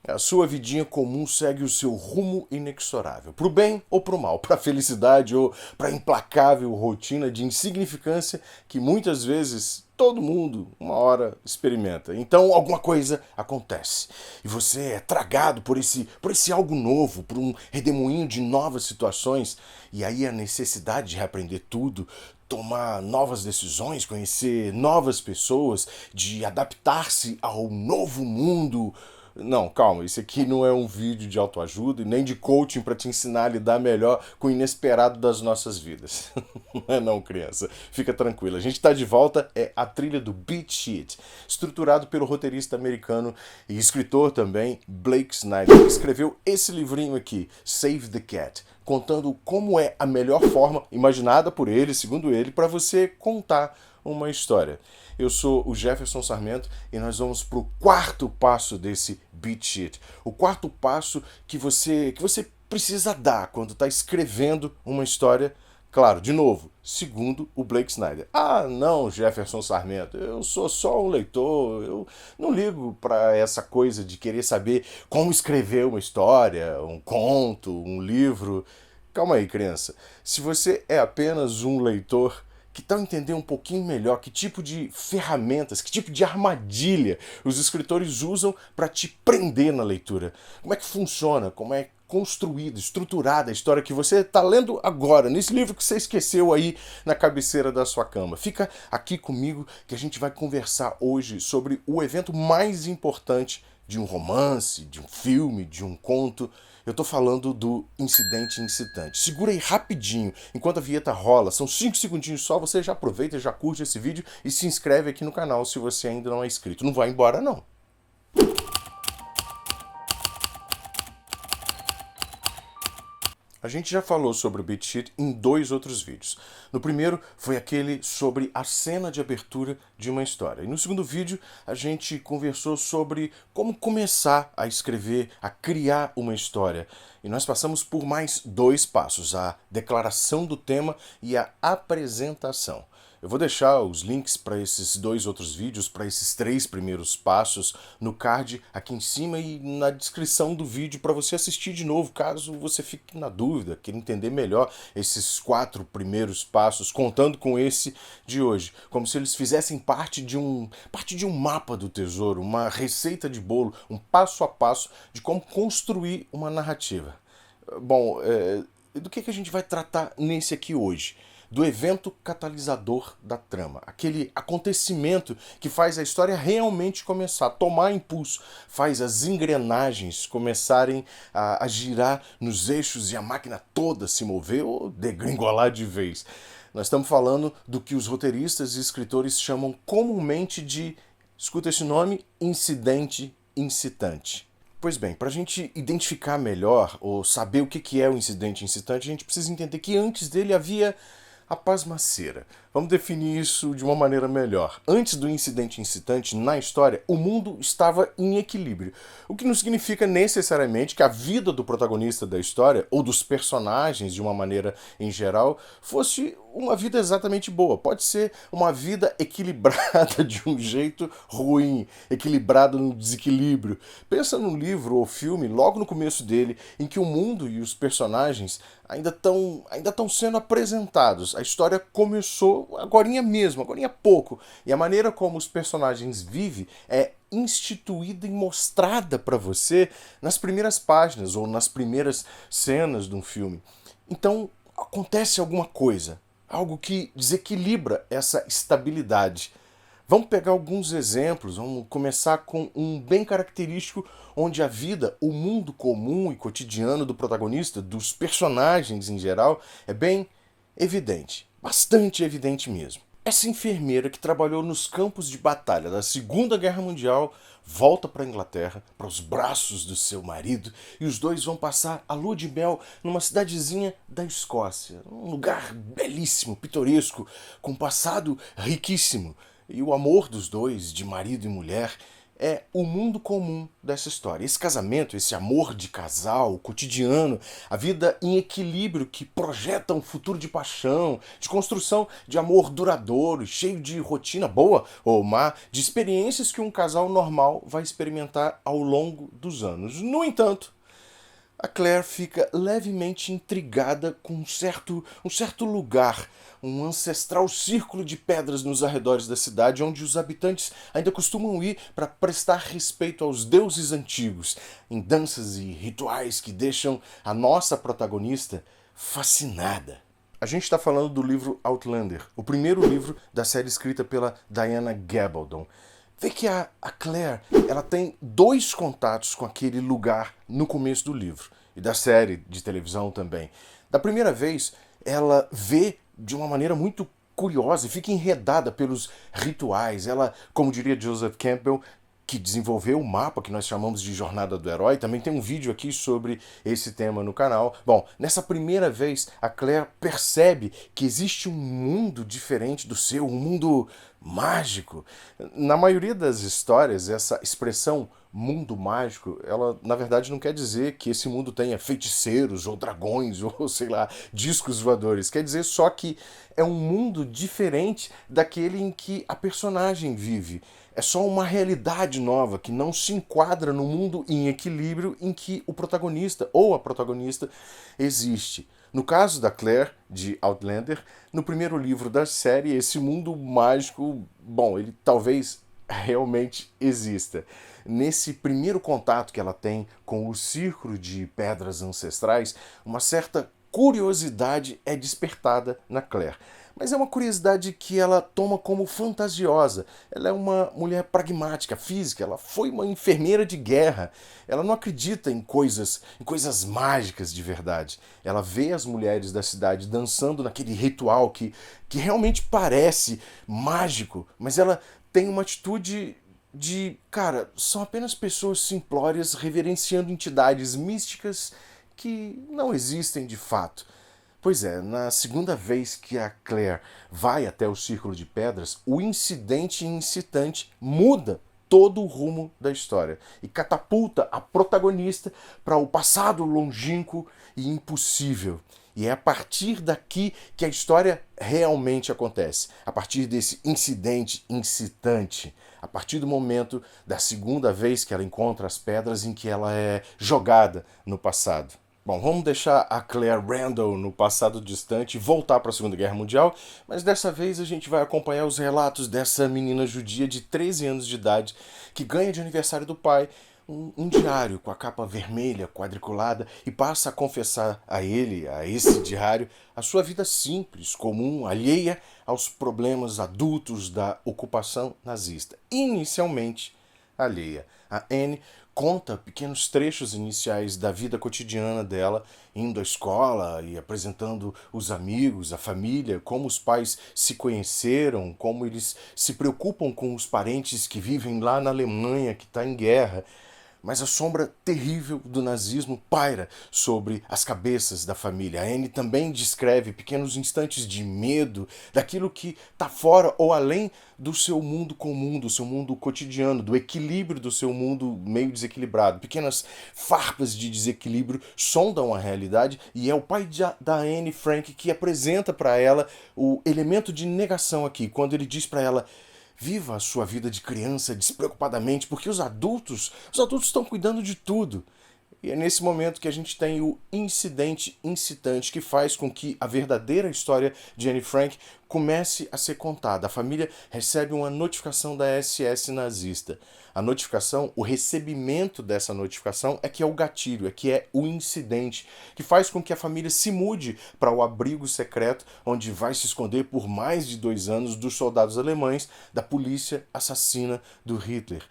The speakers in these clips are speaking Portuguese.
A sua vidinha comum segue o seu rumo inexorável, pro bem ou pro mal, pra felicidade ou pra implacável rotina de insignificância que muitas vezes todo mundo uma hora experimenta. Então alguma coisa acontece e você é tragado por esse algo novo, por um redemoinho de novas situações, e aí a necessidade de reaprender tudo, tomar novas decisões, conhecer novas pessoas, de adaptar-se ao novo mundo. Não, calma, isso aqui não é um vídeo de autoajuda e nem de coaching para te ensinar a lidar melhor com o inesperado das nossas vidas. Não é não, criança. Fica tranquila. A gente está de volta, é a trilha do Beat Sheet, estruturado pelo roteirista americano e escritor também Blake Snyder, que escreveu esse livrinho aqui, Save the Cat, contando como é a melhor forma, imaginada por ele, segundo ele, para você contar uma história. Eu sou o Jefferson Sarmento e nós vamos para o quarto passo desse beat sheet. O quarto passo que você precisa dar quando está escrevendo uma história. Claro, de novo, segundo o Blake Snyder. Ah, não, Jefferson Sarmento, eu sou só um leitor, eu não ligo para essa coisa de querer saber como escrever uma história, um conto, um livro. Calma aí, criança. Se você é apenas um leitor, que tal entender um pouquinho melhor que tipo de ferramentas, que tipo de armadilha os escritores usam para te prender na leitura? Como é que funciona? Como é construída, estruturada a história que você está lendo agora, nesse livro que você esqueceu aí na cabeceira da sua cama? Fica aqui comigo que a gente vai conversar hoje sobre o evento mais importante de um romance, de um filme, de um conto. Eu tô falando do incidente incitante. Segura aí rapidinho, enquanto a vinheta rola, são 5 segundinhos só, você já aproveita, já curte esse vídeo e se inscreve aqui no canal se você ainda não é inscrito. Não vai embora não. A gente já falou sobre o beat sheet em 2 outros vídeos. No primeiro foi aquele sobre a cena de abertura de uma história. E no segundo vídeo a gente conversou sobre como começar a escrever, a criar uma história. E nós passamos por mais 2 passos, a declaração do tema e a apresentação. Eu vou deixar os links para esses 2 outros vídeos, para esses 3 primeiros passos, no card aqui em cima e na descrição do vídeo para você assistir de novo, caso você fique na dúvida, queira entender melhor esses 4 primeiros passos, contando com esse de hoje, como se eles fizessem parte de um mapa do tesouro, uma receita de bolo, um passo a passo de como construir uma narrativa. Bom, do que a gente vai tratar nesse aqui hoje? Do evento catalisador da trama, aquele acontecimento que faz a história realmente começar a tomar impulso, faz as engrenagens começarem a girar nos eixos e a máquina toda se mover ou degringolar de vez. Nós estamos falando do que os roteiristas e escritores chamam comumente de, escuta esse nome, incidente incitante. Pois bem, para a gente identificar melhor ou saber o que é o incidente incitante, a gente precisa entender que antes dele havia a pasmaceira. Vamos definir isso de uma maneira melhor. Antes do incidente incitante, na história, o mundo estava em equilíbrio. O que não significa necessariamente que a vida do protagonista da história, ou dos personagens de uma maneira em geral, fosse uma vida exatamente boa. Pode ser uma vida equilibrada de um jeito ruim, equilibrada no desequilíbrio. Pensa num livro ou filme, logo no começo dele, em que o mundo e os personagens ainda estão sendo apresentados. A história começou agorinha mesmo, agorinha pouco. E a maneira como os personagens vivem é instituída e mostrada para você nas primeiras páginas ou nas primeiras cenas de um filme. Então acontece alguma coisa, algo que desequilibra essa estabilidade. Vamos pegar alguns exemplos, vamos começar com um bem característico onde a vida, o mundo comum e cotidiano do protagonista, dos personagens em geral, é bem evidente, bastante evidente mesmo. Essa enfermeira que trabalhou nos campos de batalha da Segunda Guerra Mundial volta para a Inglaterra, para os braços do seu marido, e os dois vão passar a lua de mel numa cidadezinha da Escócia, um lugar belíssimo, pitoresco, com um passado riquíssimo. E o amor dos dois, de marido e mulher, é o mundo comum dessa história. Esse casamento, esse amor de casal, cotidiano, a vida em equilíbrio que projeta um futuro de paixão, de construção de amor duradouro, cheio de rotina boa ou má, de experiências que um casal normal vai experimentar ao longo dos anos. No entanto, a Claire fica levemente intrigada com um certo lugar, um ancestral círculo de pedras nos arredores da cidade, onde os habitantes ainda costumam ir para prestar respeito aos deuses antigos, em danças e rituais que deixam a nossa protagonista fascinada. A gente está falando do livro Outlander, o primeiro livro da série escrita pela Diana Gabaldon. Vê que a Claire ela tem 2 contatos com aquele lugar no começo do livro, e da série de televisão também. Da primeira vez, ela vê de uma maneira muito curiosa e fica enredada pelos rituais. Ela, como diria Joseph Campbell, que desenvolveu o mapa que nós chamamos de Jornada do Herói, também tem um vídeo aqui sobre esse tema no canal. Bom, nessa primeira vez, a Claire percebe que existe um mundo diferente do seu, um mundo mágico. Na maioria das histórias, essa expressão mundo mágico, ela na verdade não quer dizer que esse mundo tenha feiticeiros ou dragões ou sei lá, discos voadores. Quer dizer só que é um mundo diferente daquele em que a personagem vive. É só uma realidade nova que não se enquadra no mundo em equilíbrio em que o protagonista ou a protagonista existe. No caso da Claire, de Outlander, no primeiro livro da série, esse mundo mágico, bom, ele talvez realmente exista. Nesse primeiro contato que ela tem com o círculo de pedras ancestrais, uma certa curiosidade é despertada na Claire. Mas é uma curiosidade que ela toma como fantasiosa. Ela é uma mulher pragmática, física, ela foi uma enfermeira de guerra. Ela não acredita em coisas mágicas de verdade. Ela vê as mulheres da cidade dançando naquele ritual que realmente parece mágico, mas ela tem uma atitude cara, são apenas pessoas simplórias reverenciando entidades místicas que não existem de fato. Pois é, na segunda vez que a Claire vai até o Círculo de Pedras, o incidente incitante muda todo o rumo da história e catapulta a protagonista para o passado longínquo e impossível. E é a partir daqui que a história realmente acontece. A partir desse incidente incitante. A partir do momento da segunda vez que ela encontra as pedras em que ela é jogada no passado. Bom, vamos deixar a Claire Randall no passado distante e voltar para a Segunda Guerra Mundial, mas dessa vez a gente vai acompanhar os relatos dessa menina judia de 13 anos de idade que ganha de aniversário do pai um diário com a capa vermelha quadriculada e passa a confessar a ele, a esse diário, a sua vida simples, comum, alheia aos problemas adultos da ocupação nazista. Inicialmente alheia. A Anne conta pequenos trechos iniciais da vida cotidiana dela, indo à escola e apresentando os amigos, a família, como os pais se conheceram, como eles se preocupam com os parentes que vivem lá na Alemanha, que está em guerra. Mas a sombra terrível do nazismo paira sobre as cabeças da família. A Anne também descreve pequenos instantes de medo daquilo que está fora ou além do seu mundo comum, do seu mundo cotidiano, do equilíbrio do seu mundo meio desequilibrado. Pequenas farpas de desequilíbrio sondam a realidade e é o pai da Anne Frank que apresenta para ela o elemento de negação aqui, quando ele diz para ela: viva a sua vida de criança despreocupadamente, porque os adultos estão cuidando de tudo. E é nesse momento que a gente tem o incidente incitante que faz com que a verdadeira história de Anne Frank comece a ser contada. A família recebe uma notificação da SS nazista. A notificação, o recebimento dessa notificação é que é o gatilho, é que é o incidente, que faz com que a família se mude para o abrigo secreto, onde vai se esconder por mais de 2 anos dos soldados alemães da polícia assassina do Hitler.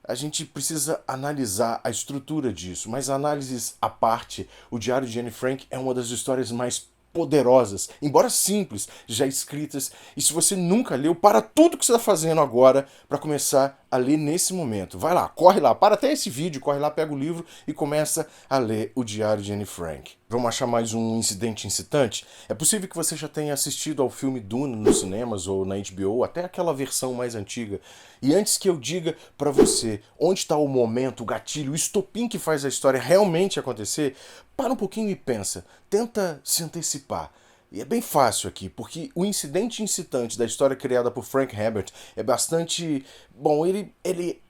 A gente precisa analisar a estrutura disso, mas análises à parte, o Diário de Anne Frank é uma das histórias mais poderosas, embora simples, já escritas. E se você nunca leu, para tudo que você está fazendo agora para começar a ler nesse momento. Vai lá, corre lá, para até esse vídeo, corre lá, pega o livro e começa a ler o Diário de Anne Frank. Vamos achar mais um incidente incitante? É possível que você já tenha assistido ao filme Duna nos cinemas ou na HBO, até aquela versão mais antiga. E antes que eu diga para você onde está o momento, o gatilho, o estopim que faz a história realmente acontecer, para um pouquinho e pensa. Tenta se antecipar. E é bem fácil aqui, porque o incidente incitante da história criada por Frank Herbert é bastante... Bom, ele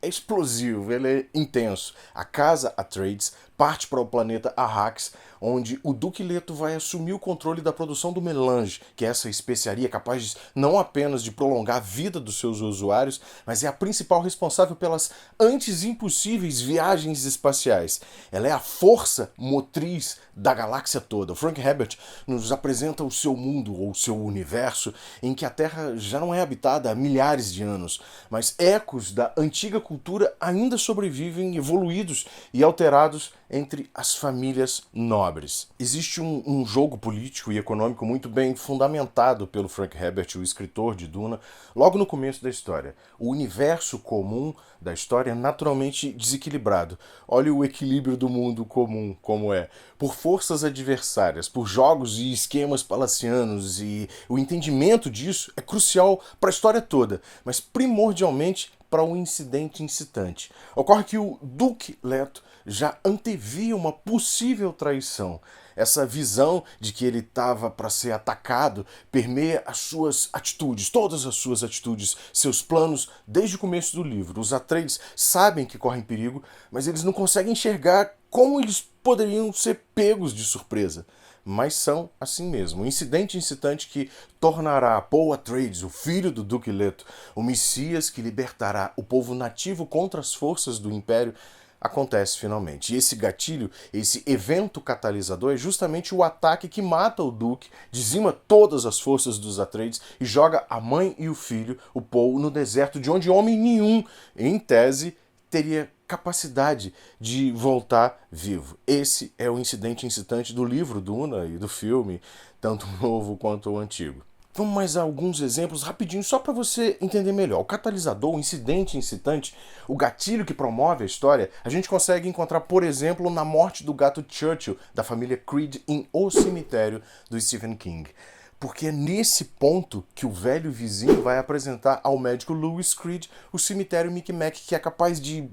é explosivo, ele é intenso. A casa Atreides parte para o planeta Arrakis, onde o Duque Leto vai assumir o controle da produção do melange, que é essa especiaria capaz não apenas de prolongar a vida dos seus usuários, mas é a principal responsável pelas antes impossíveis viagens espaciais. Ela é a força motriz da galáxia toda. O Frank Herbert nos apresenta o seu mundo, ou seu universo, em que a Terra já não é habitada há milhares de anos, mas ecos da antiga cultura ainda sobrevivem, evoluídos e alterados entre as famílias nobres. Existe um jogo político e econômico muito bem fundamentado pelo Frank Herbert, o escritor de Duna, logo no começo da história. O universo comum da história é naturalmente desequilibrado. Olha o equilíbrio do mundo comum como é. Por forças adversárias, por jogos e esquemas palacianos, e o entendimento disso é crucial para a história toda, mas primordialmente para um incidente incitante. Ocorre que o Duque Leto já antevia uma possível traição. Essa visão de que ele estava para ser atacado permeia as suas atitudes, todas as suas atitudes, seus planos desde o começo do livro. Os Atreides sabem que correm perigo, mas eles não conseguem enxergar como eles poderiam ser pegos de surpresa. Mas são assim mesmo. Um incidente incitante que tornará Paul Atreides, o filho do Duque Leto, o Messias que libertará o povo nativo contra as forças do Império, acontece finalmente. E esse gatilho, esse evento catalisador, é justamente o ataque que mata o Duque, dizima todas as forças dos Atreides e joga a mãe e o filho, o Paul, no deserto, de onde homem nenhum, em tese, teria capacidade de voltar vivo. Esse é o incidente incitante do livro Duna e do filme, tanto o novo quanto o antigo. Vamos mais a alguns exemplos rapidinho, só para você entender melhor. O catalisador, o incidente incitante, o gatilho que promove a história, a gente consegue encontrar, por exemplo, na morte do gato Churchill, da família Creed, em O Cemitério, do Stephen King. Porque é nesse ponto que o velho vizinho vai apresentar ao médico Louis Creed o cemitério Micmac, que é capaz de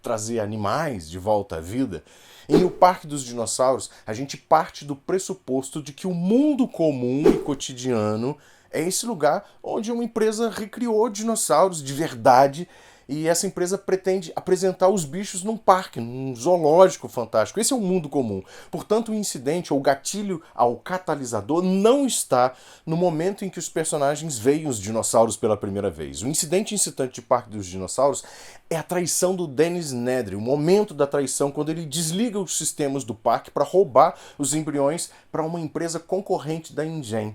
trazer animais de volta à vida. Em O Parque dos Dinossauros, a gente parte do pressuposto de que o mundo comum e cotidiano é esse lugar onde uma empresa recriou dinossauros de verdade, e essa empresa pretende apresentar os bichos num parque, num zoológico fantástico. Esse é o mundo comum. Portanto, o incidente ou gatilho ao catalisador não está no momento em que os personagens veem os dinossauros pela primeira vez. O incidente incitante de Parque dos Dinossauros é a traição do Dennis Nedry, o momento da traição quando ele desliga os sistemas do parque para roubar os embriões para uma empresa concorrente da InGen.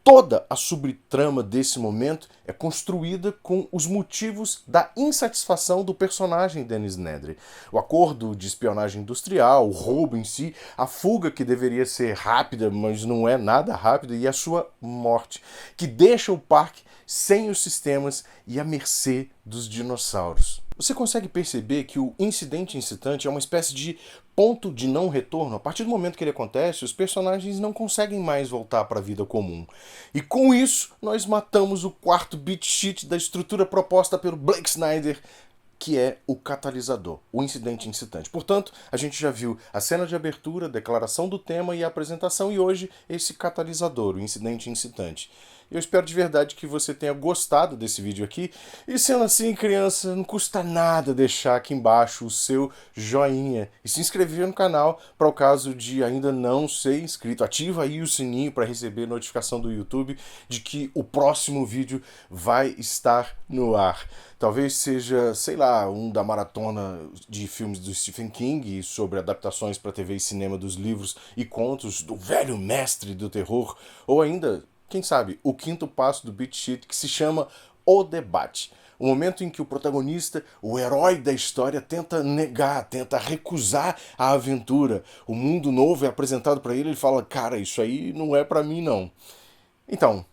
Toda a subtrama desse momento é construída com os motivos da insatisfação do personagem Dennis Nedry. O acordo de espionagem industrial, o roubo em si, a fuga que deveria ser rápida, mas não é nada rápida, e a sua morte, que deixa o parque sem os sistemas e à mercê dos dinossauros. Você consegue perceber que o incidente incitante é uma espécie de ponto de não retorno? A partir do momento que ele acontece, os personagens não conseguem mais voltar para a vida comum. E com isso, nós matamos o quarto beat sheet da estrutura proposta pelo Blake Snyder, que é o catalisador, o incidente incitante. Portanto, a gente já viu a cena de abertura, a declaração do tema e a apresentação, e hoje esse catalisador, o incidente incitante. Eu espero de verdade que você tenha gostado desse vídeo aqui. E sendo assim, criança, não custa nada deixar aqui embaixo o seu joinha e se inscrever no canal para o caso de ainda não ser inscrito. Ativa aí o sininho para receber notificação do YouTube de que o próximo vídeo vai estar no ar. Talvez seja, sei lá, um da maratona de filmes do Stephen King sobre adaptações para TV e cinema dos livros e contos do velho mestre do terror, ou ainda, quem sabe, o quinto passo do beat sheet, que se chama O Debate. O momento em que o protagonista, o herói da história, tenta negar, tenta recusar a aventura. O mundo novo é apresentado para ele, ele fala, cara, isso aí não é para mim não. Então,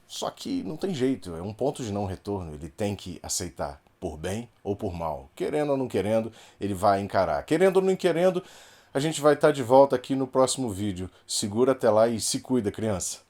só que não tem jeito, é um ponto de não retorno, ele tem que aceitar. por bem ou por mal. Querendo ou não querendo, ele vai encarar. Querendo ou não querendo, a gente vai estar de volta aqui no próximo vídeo. Segura até lá e se cuida, criança.